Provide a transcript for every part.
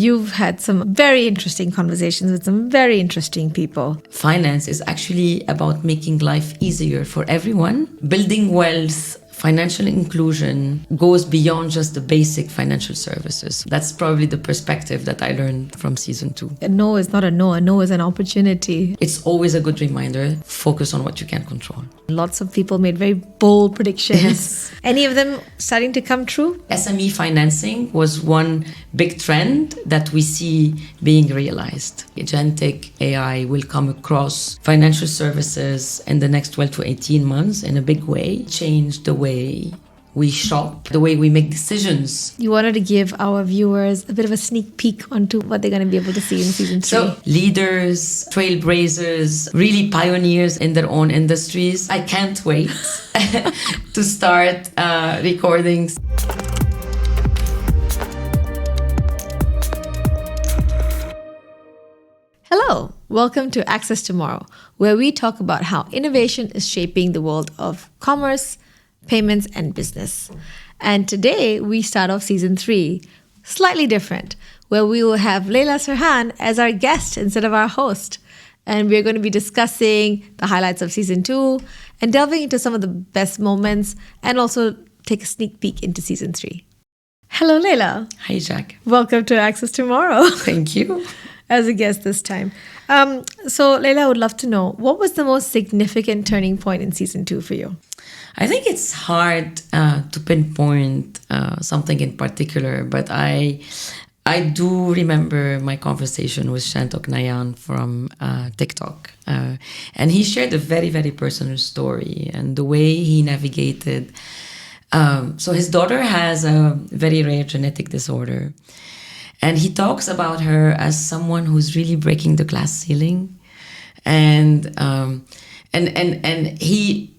you've had some very interesting conversations with some very interesting people. Finance is actually about making life easier for everyone. Building wealth, financial inclusion goes beyond just the basic financial services. That's probably the perspective that I learned from season 2. A no is not a no. A no is an opportunity. It's always a good reminder. Focus on what you can control. Lots of people made very bold predictions. Yes. Any of them starting to come true? SME financing was one big trend that we see being realized. Agentic AI will come across financial services in the next 12 to 18 months in a big way, change the way we shop, the way we make decisions. You wanted to give our viewers a bit of a sneak peek onto what they're going to be able to see in season 3. So leaders, trailblazers, really pioneers in their own industries. I can't wait to start recordings. Hello, welcome to Access Tomorrow, where we talk about how innovation is shaping the world of commerce, payments, and business. And today we start off season 3, slightly different, where we will have Leila Serhan as our guest instead of our host. And we're going to be discussing the highlights of season 2 and delving into some of the best moments and also take a sneak peek into season 3. Hello, Leila. Hi, Jack. Welcome to Access Tomorrow. Thank you. As a guest this time. So, Leila, I would love to know, what was the most significant turning point in season 2 for you? I think it's hard to pinpoint something in particular, but I do remember my conversation with Shantok Nayan from TikTok. And he shared a very, very personal story and the way he navigated. So his daughter has a very rare genetic disorder. And he talks about her as someone who's really breaking the glass ceiling. And he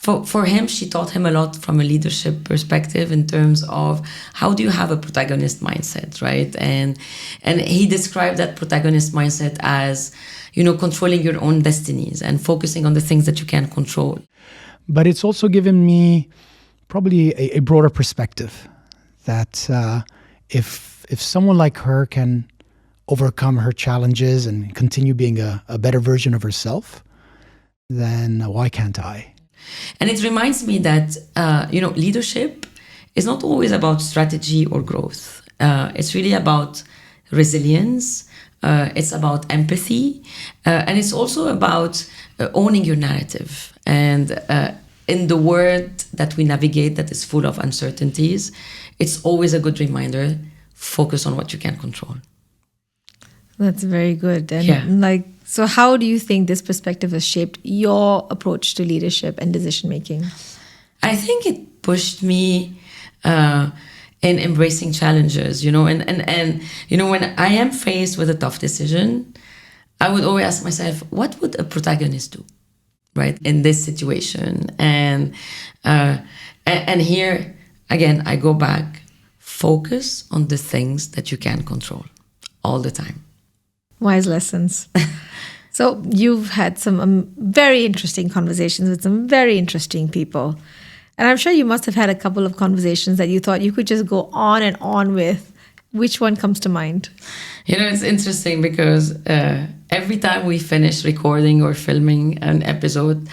for him, she taught him a lot from a leadership perspective in terms of how do you have a protagonist mindset, right? And he described that protagonist mindset as, controlling your own destinies and focusing on the things that you can control. But it's also given me probably a broader perspective that if someone like her can overcome her challenges and continue being a better version of herself, then why can't I? And it reminds me that, leadership is not always about strategy or growth. It's really about resilience. It's about empathy. And it's also about owning your narrative. And in the world that we navigate that is full of uncertainties, it's always a good reminder, focus on what you can control. That's very good. And so how do you think this perspective has shaped your approach to leadership and decision making? I think it pushed me in embracing challenges, and when I am faced with a tough decision, I would always ask myself, what would a protagonist do, right, in this situation? And here, again, I go back, focus on the things that you can control all the time. Wise lessons. So you've had some very interesting conversations with some very interesting people. And I'm sure you must have had a couple of conversations that you thought you could just go on and on with. Which one comes to mind? It's interesting because every time we finish recording or filming an episode,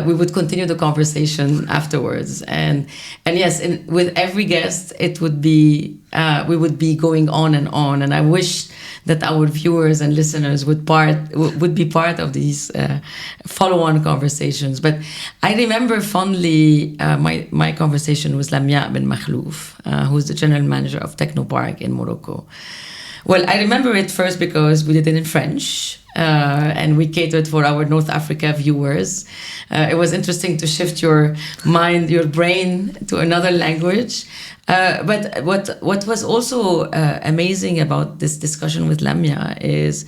we would continue the conversation afterwards. And yes, with every guest, it would be we would be going on. And I wish that our viewers and listeners would be part of these follow-on conversations. But I remember fondly my conversation with Lamia bin Makhlouf, who's the general manager of Technopark in Morocco. Well, I remember it first because we did it in French and we catered for our North Africa viewers. It was interesting to shift your mind, your brain to another language. But what was also amazing about this discussion with Lamia is,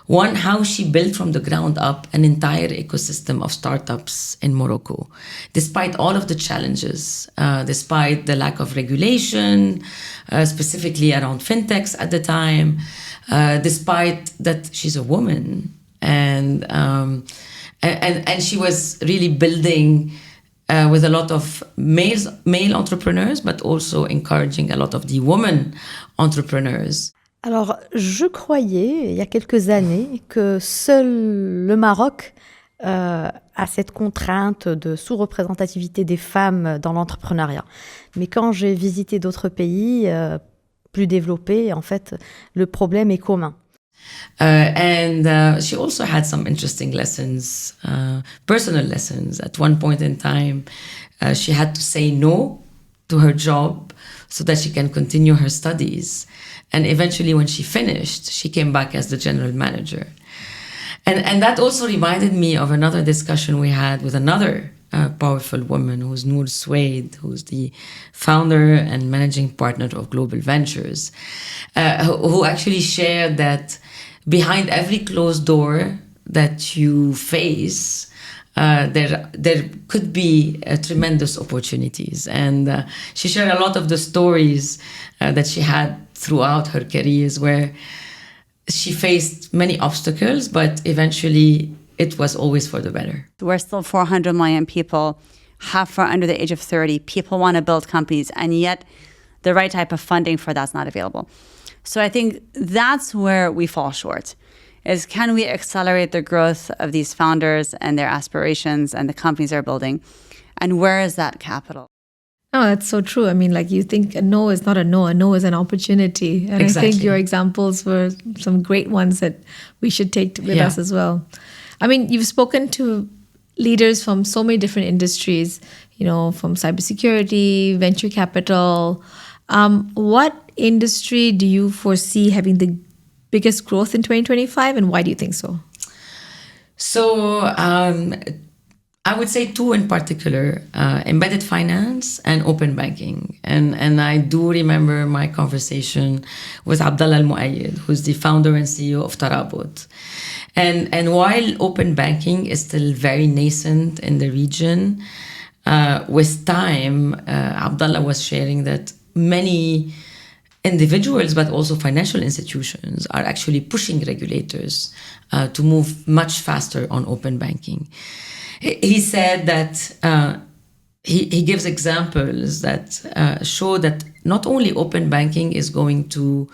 one, how she built from the ground up an entire ecosystem of startups in Morocco, despite all of the challenges, despite the lack of regulation, specifically around fintechs at the time, despite that she's a woman, and she was really building with a lot of male entrepreneurs, but also encouraging a lot of the women entrepreneurs. Alors, je croyais, il y a quelques années, que seul le Maroc a cette contrainte de sous-représentativité des femmes dans l'entrepreneuriat. Mais quand j'ai visité d'autres pays plus développés, en fait, le problème est commun. And she also had some interesting lessons, personal lessons. At one point in time, she had to say no to her job so that she can continue her studies. And eventually, when she finished, she came back as the general manager. And that also reminded me of another discussion we had with another powerful woman, who's Noor Suede, who's the founder and managing partner of Global Ventures, who actually shared that behind every closed door that you face, there could be tremendous opportunities. And she shared a lot of the stories that she had throughout her careers where she faced many obstacles, but eventually it was always for the better. We're still 400 million people, half are under the age of 30. People want to build companies, and yet the right type of funding for that's not available. So I think that's where we fall short, is can we accelerate the growth of these founders and their aspirations and the companies they're building? And where is that capital? No, that's so true. I mean, like, you think a no is not a no is an opportunity. And Exactly. I think your examples were some great ones that we should take with us as well. I mean, you've spoken to leaders from so many different industries, you know, from cybersecurity, venture capital. What industry do you foresee having the biggest growth in 2025, and why do you think so? So I would say two in particular, embedded finance and open banking. And I do remember my conversation with Abdallah Al-Muayyid, who's the founder and CEO of Reboot. And while open banking is still very nascent in the region, with time, Abdallah was sharing that many individuals, but also financial institutions, are actually pushing regulators to move much faster on open banking. He said that he gives examples that show that not only open banking is going to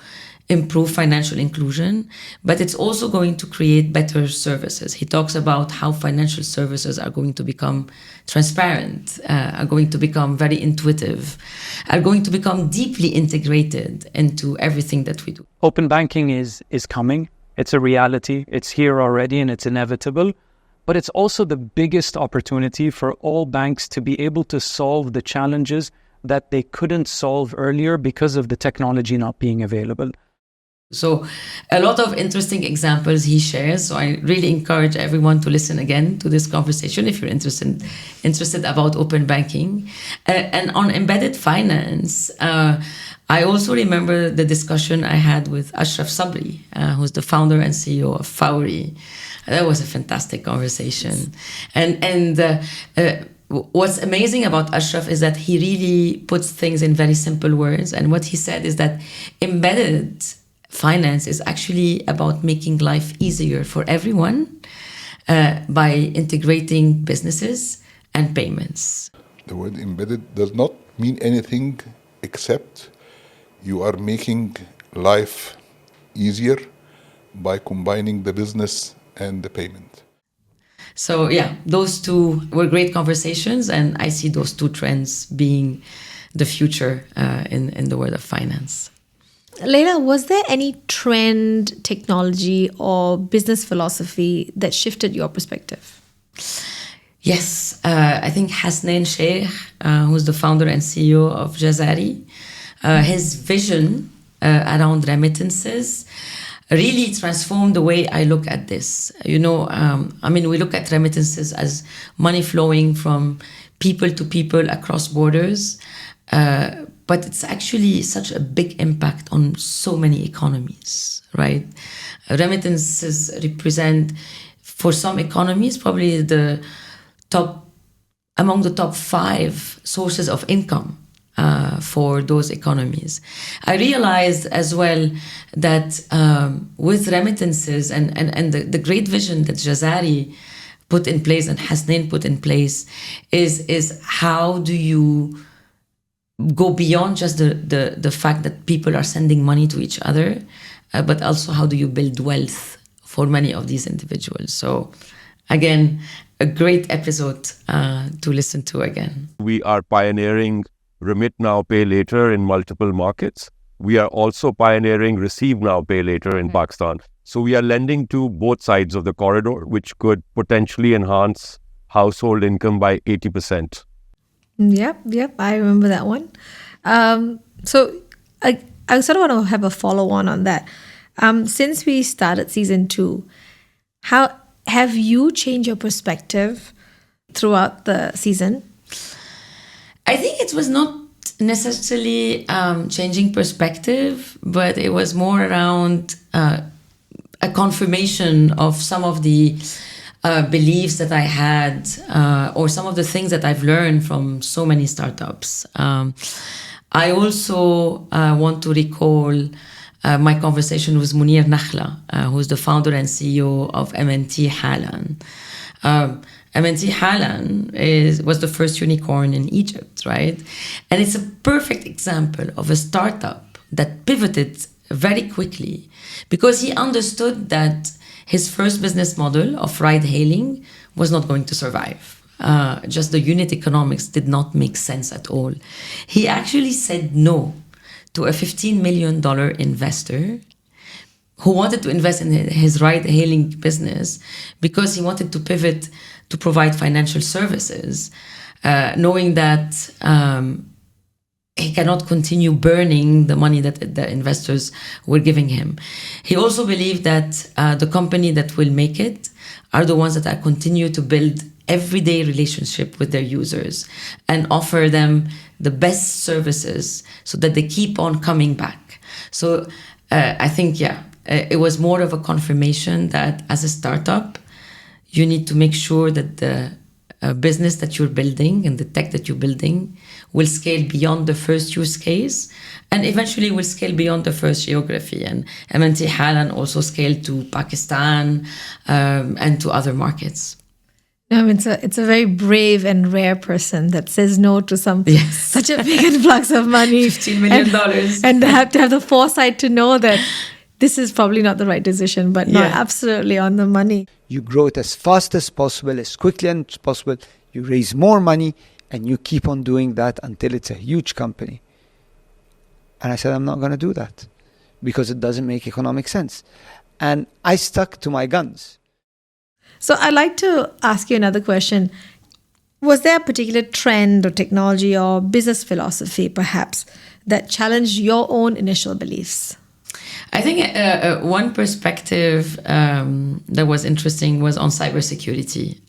improve financial inclusion, but it's also going to create better services. He talks about how financial services are going to become transparent, are going to become very intuitive, are going to become deeply integrated into everything that we do. Open banking is coming. It's a reality. It's here already, and it's inevitable. But it's also the biggest opportunity for all banks to be able to solve the challenges that they couldn't solve earlier because of the technology not being available. So a lot of interesting examples he shares. So I really encourage everyone to listen again to this conversation if you're interested about open banking. And on embedded finance, I also remember the discussion I had with Ashraf Sabri, who's the founder and CEO of Fowry. That was a fantastic conversation. And what's amazing about Ashraf is that he really puts things in very simple words. And what he said is that embedded finance is actually about making life easier for everyone by integrating businesses and payments. The word embedded does not mean anything except you are making life easier by combining the business and the payment. So yeah, those two were great conversations, and I see those two trends being the future in the world of finance. Leila, was there any trend, technology, or business philosophy that shifted your perspective? Yes, I think Hasnain Sheikh, who's the founder and CEO of Jazari, his vision around remittances really transformed the way I look at this. You know, we look at remittances as money flowing from people to people across borders, but it's actually such a big impact on so many economies, right? Remittances represent, for some economies, probably among the top 5 sources of income for those economies. I realized as well that with remittances and the great vision that Jazari put in place and Hasnain put in place is how do you go beyond just the fact that people are sending money to each other, but also how do you build wealth for many of these individuals. So again, a great episode to listen to again. We are pioneering Remit Now, Pay Later in multiple markets. We are also pioneering Receive Now, Pay Later in Pakistan. So we are lending to both sides of the corridor, which could potentially enhance household income by 80%. Yep, I remember that one. So I sort of want to have a follow-on on that. Since we started season 2, how have you changed your perspective throughout the season? I think it was not necessarily changing perspective, but it was more around a confirmation of some of the beliefs that I had, or some of the things that I've learned from so many startups. I also want to recall my conversation with Munir Nakhla, who's the founder and CEO of M&T Halan. M&T Halan was the first unicorn in Egypt, right? And it's a perfect example of a startup that pivoted very quickly because he understood that his first business model of ride-hailing was not going to survive. Just the unit economics did not make sense at all. He actually said no to a $15 million investor who wanted to invest in his ride-hailing business because he wanted to pivot to provide financial services, knowing that he cannot continue burning the money that the investors were giving him. He also believed that the company that will make it are the ones that are continue to build everyday relationship with their users and offer them the best services so that they keep on coming back. So I think, it was more of a confirmation that as a startup, you need to make sure that the business that you're building and the tech that you're building will scale beyond the first use case and eventually will scale beyond the first geography. And M&T Halan also scaled to Pakistan and to other markets. I mean, it's a very brave and rare person that says no to such a big influx of money. $15 million. And have to have the foresight to know that this is probably not the right decision, but not absolutely on the money. You grow it as fast as possible, as quickly as possible. You raise more money, and you keep on doing that until it's a huge company. And I said, I'm not going to do that because it doesn't make economic sense. And I stuck to my guns. So I'd like to ask you another question. Was there a particular trend or technology or business philosophy, perhaps, that challenged your own initial beliefs? I think one perspective that was interesting was on cybersecurity.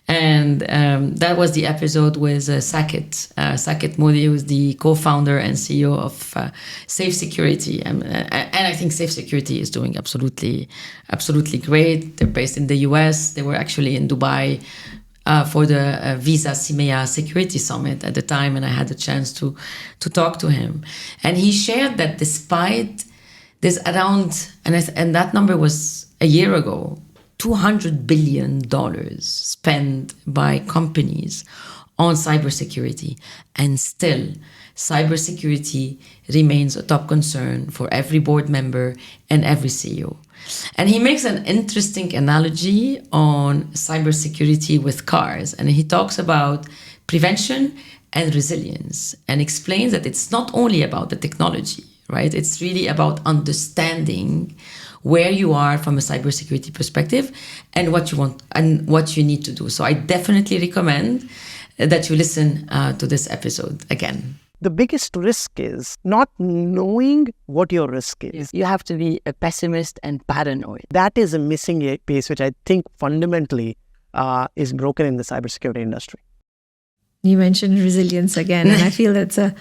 And that was the episode with Saket. Saket Modi, who is the co-founder and CEO of Safe Security. And I think Safe Security is doing absolutely great. They're based in the US. They were actually in Dubai for the Visa CIMEA Security Summit at the time, and I had the chance to talk to him. And he shared that despite there's around, and that number was a year ago, $200 billion spent by companies on cybersecurity. And still, cybersecurity remains a top concern for every board member and every CEO. And he makes an interesting analogy on cybersecurity with cars. And he talks about prevention and resilience and explains that it's not only about the technology, right? It's really about understanding where you are from a cybersecurity perspective and what you want and what you need to do. So I definitely recommend that you listen to this episode again. The biggest risk is not knowing what your risk is. You have to be a pessimist and paranoid. That is a missing piece, which I think fundamentally is broken in the cybersecurity industry. You mentioned resilience again, and I feel it's a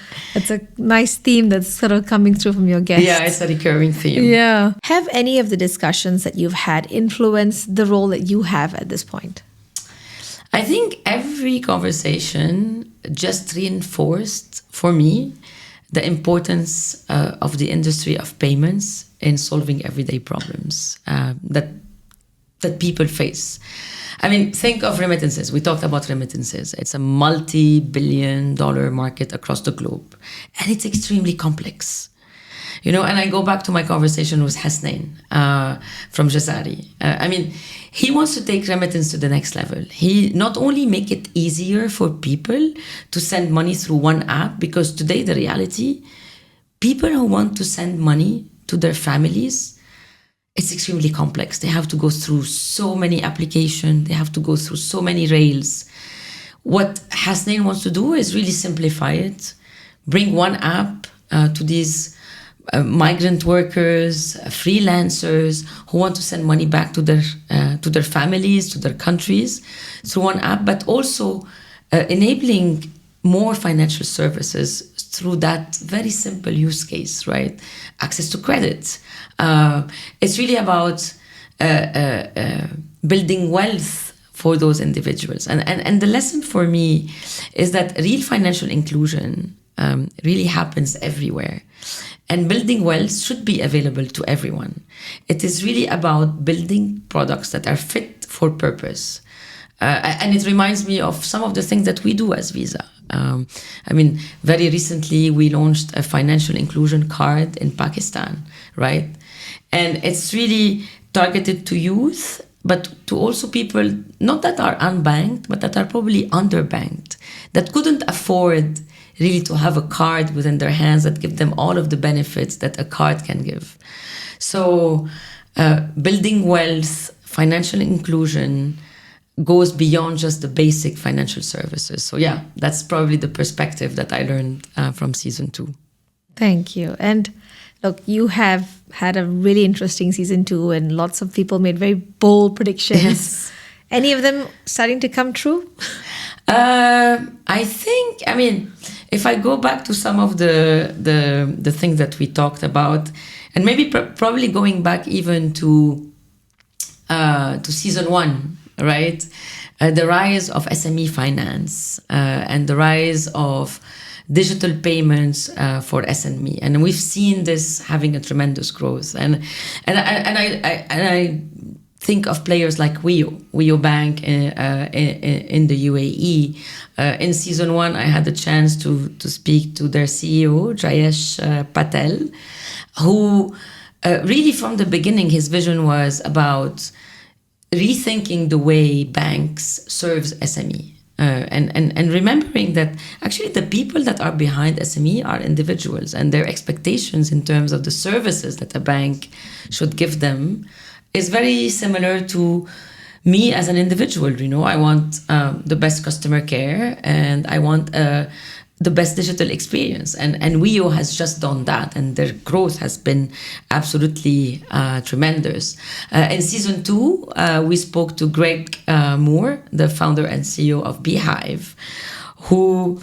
nice theme that's sort of coming through from your guests. Yeah, it's a recurring theme. Yeah. Have any of the discussions that you've had influenced the role that you have at this point? I think every conversation just reinforced for me the importance of the industry of payments in solving everyday problems. That that people face. I mean, think of remittances. We talked about remittances. It's a multi-billion-dollar market across the globe, and it's extremely complex. And I go back to my conversation with Hasnain from Jazari. I mean, he wants to take remittance to the next level. He not only make it easier for people to send money through one app, because today the reality, people who want to send money to their families, it's extremely complex. They have to go through so many applications. They have to go through so many rails. What Hasnain wants to do is really simplify it, bring one app to these migrant workers, freelancers who want to send money back to their families, to their countries through one app, but also enabling more financial services through that very simple use case, right? Access to credit. It's really about building wealth for those individuals. And the lesson for me is that real financial inclusion really happens everywhere. And building wealth should be available to everyone. It is really about building products that are fit for purpose. And it reminds me of some of the things that we do as Visa. I mean, very recently we launched a financial inclusion card in Pakistan, right? And it's really targeted to youth, but to also people not that are unbanked, but that are probably underbanked, that couldn't afford really to have a card within their hands that give them all of the benefits that a card can give. So building wealth, financial inclusion goes beyond just the basic financial services. So yeah, that's probably the perspective that I learned from season 2. Thank you. And look, you have had a really interesting season 2 and lots of people made very bold predictions. Yes. Any of them starting to come true? I think, I mean, if I go back to some of the things that we talked about, and maybe probably going back even to season 1, right? The rise of SME finance and the rise of digital payments for SME, and we've seen this having a tremendous growth. And I think of players like Wio Bank in the UAE. In season 1, I had the chance to speak to their CEO, Jayesh Patel, who really from the beginning, his vision was about rethinking the way banks serves SME. And remembering that actually the people that are behind SME are individuals, and their expectations in terms of the services that a bank should give them is very similar to me as an individual. I want the best customer care, and I want the best digital experience. And Wio has just done that, and their growth has been absolutely tremendous. In season 2, we spoke to Greg Moore, the founder and CEO of Beehive, who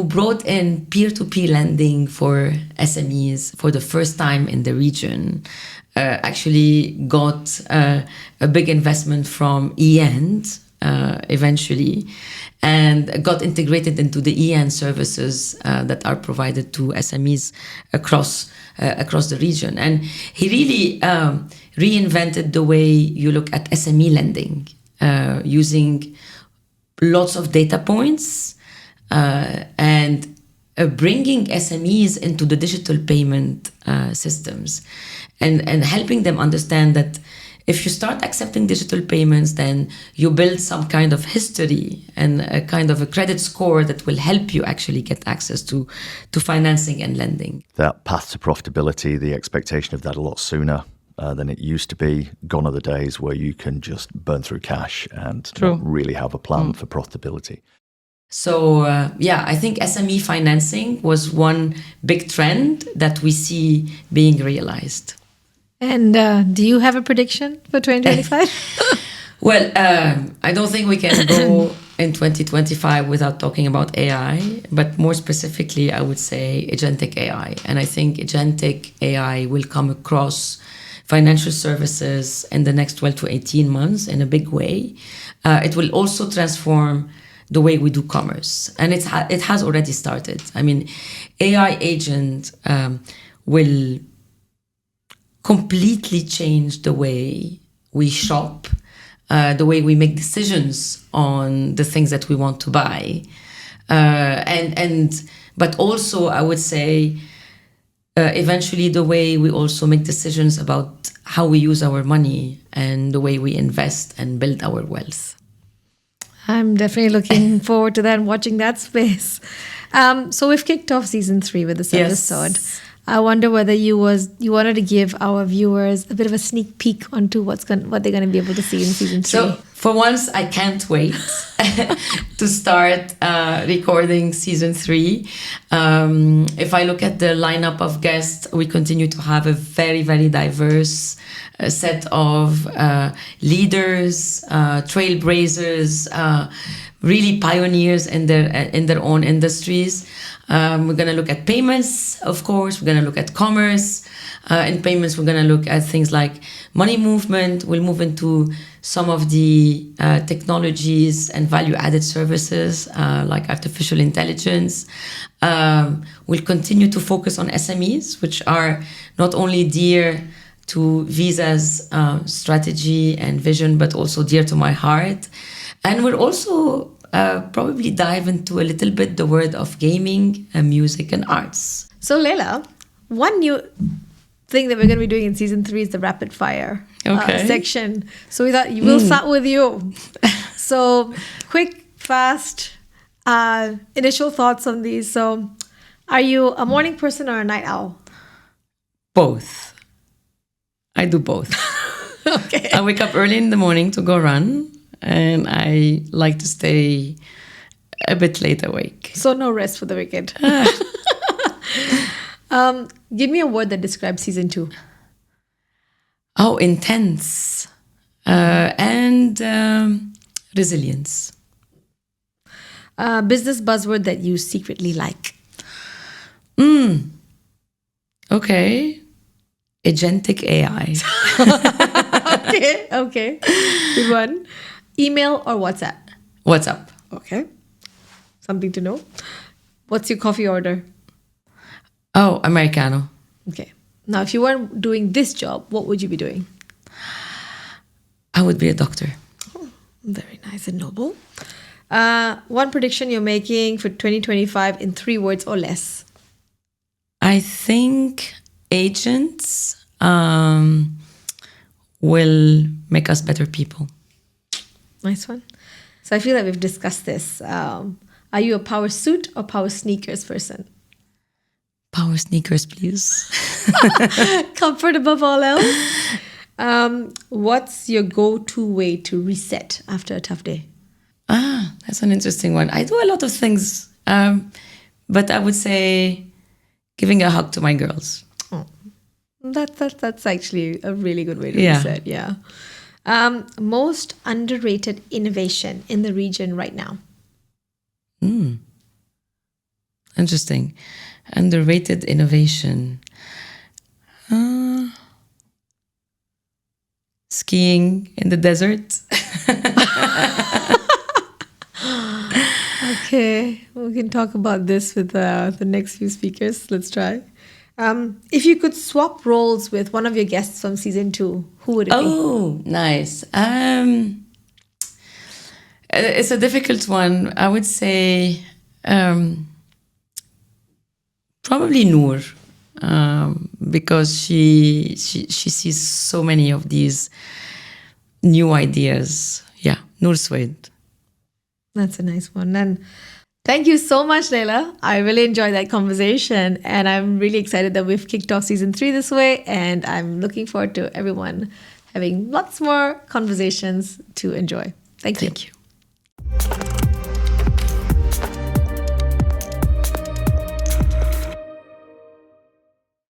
brought in peer-to-peer lending for SMEs for the first time in the region. Actually got a big investment from eEnd eventually, and got integrated into the eEnd services that are provided to SMEs across the region. And he really reinvented the way you look at SME lending, using lots of data points and bringing SMEs into the digital payment systems, and helping them understand that if you start accepting digital payments, then you build some kind of history and a kind of a credit score that will help you actually get access to financing and lending. That path to profitability, the expectation of that a lot sooner than it used to be. Gone are the days where you can just burn through cash and not really have a plan for profitability. So I think SME financing was one big trend that we see being realized. And do you have a prediction for 2025? Well, I don't think we can go in 2025 without talking about AI, but more specifically, I would say agentic AI. And I think agentic AI will come across financial services in the next 12 to 18 months in a big way. It will also transform the way we do commerce. And it has already started. I mean, AI agent will completely change the way we shop, the way we make decisions on the things that we want to buy, but also I would say eventually the way we also make decisions about how we use our money and the way we invest and build our wealth. I'm definitely looking forward to that and watching that space. So we've kicked off season 3 with this episode. I wonder whether you wanted to give our viewers a bit of a sneak peek onto what they're going to be able to see in season 3. So for once, I can't wait to start recording season 3. If I look at the lineup of guests, we continue to have a very, very diverse set of leaders, trailblazers, really pioneers in their own industries. We're going to look at payments, of course. We're going to look at commerce. In payments, we're going to look at things like money movement. We'll move into some of the technologies and value-added services like artificial intelligence. We'll continue to focus on SMEs, which are not only dear to Visa's strategy and vision, but also dear to my heart. And we'll also probably dive into a little bit the world of gaming and music and arts. So Leila, one new thing that we're going to be doing in season 3 is the rapid fire section. So we thought we'll start with you. So quick, fast, initial thoughts on these. So are you a morning person or a night owl? Both. I do both. Okay. I wake up early in the morning to go run, and I like to stay a bit late awake. So no rest for the wicked. Give me a word that describes season 2. Oh, intense and resilience. Business buzzword that you secretly like. Okay. Agentic AI. Okay. Good one. Email or WhatsApp? WhatsApp. Okay. Something to know. What's your coffee order? Oh, Americano. Okay. Now, if you weren't doing this job, what would you be doing? I would be a doctor. Oh, very nice and noble. One prediction you're making for 2025 in 3 words or less? I think agents will make us better people. Nice one. So I feel like we've discussed this. Are you a power suit or power sneakers person? Power sneakers, please. Comfort above all else. What's your go-to way to reset after a tough day? That's an interesting one. I do a lot of things, but I would say giving a hug to my girls. Oh, that's actually a really good way to reset. Yeah. Most underrated innovation in the region right now? Interesting. Underrated innovation. Skiing in the desert. Okay, we can talk about this with the next few speakers. Let's try. If you could swap roles with one of your guests from season 2, who would it be? Oh, nice. It's a difficult one. I would say probably Noor, because she sees so many of these new ideas. Yeah, Noor Swade. That's a nice one. And thank you so much, Leila. I really enjoyed that conversation. And I'm really excited that we've kicked off season 3 this way. And I'm looking forward to everyone having lots more conversations to enjoy. Thank you.